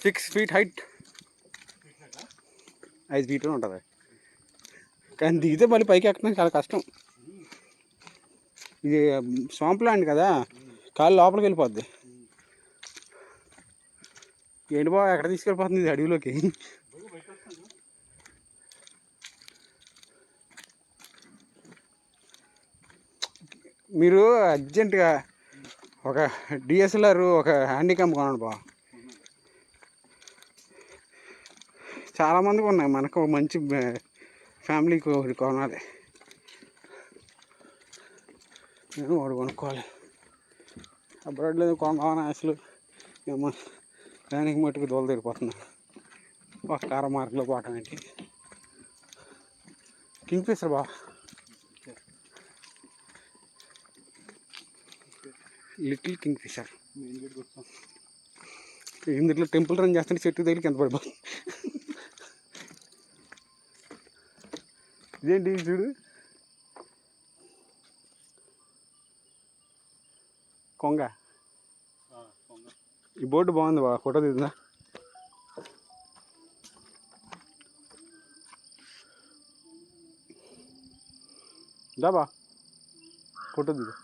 6 feet height, 5 feet ఉంటుంది. కానీ దిగితే మళ్ళీ పైకి ఎక్కడం చాలా కష్టం. ఇది స్వాంప్ ల్యాండ్ కదా, కాళ్ళు లోపలికి వెళ్ళిపోద్ది. ఏంటి బాబు ఎక్కడ తీసుకెళ్ళిపోతుంది ఇది అడవిలోకి? మీరు అర్జెంటుగా ఒక డిఎస్ఎల్ఆర్, ఒక హ్యాండీక్యామ్ కొనండి బా. చాలామందికి ఉన్నాయి, మనకు మంచి ఫ్యామిలీకి ఒకటి కొనాలి. నేను వాడు కొనుక్కోవాలి. అబ్రాడ్ లేదు కొనమని అసలు ఏమో దానికి మట్టుకు దోల తీరిపోతున్నాను. ఒక కార మార్కులో పోవటం ఏంటి? కింగ్ ఫిషర్ బా, లిటిల్ కింగ్ ఫిషర్. ఇందులో టెంపుల్ రన్ చేస్తుంటే చెట్టు తగిలి కింద పడిపోతుంది. ఇదేంటి చూడు, కొంగ. ఈ బోర్డు బాగుంది బా, ఫోటో తీద్దా? దా బా, ఫోటో తీద్దా.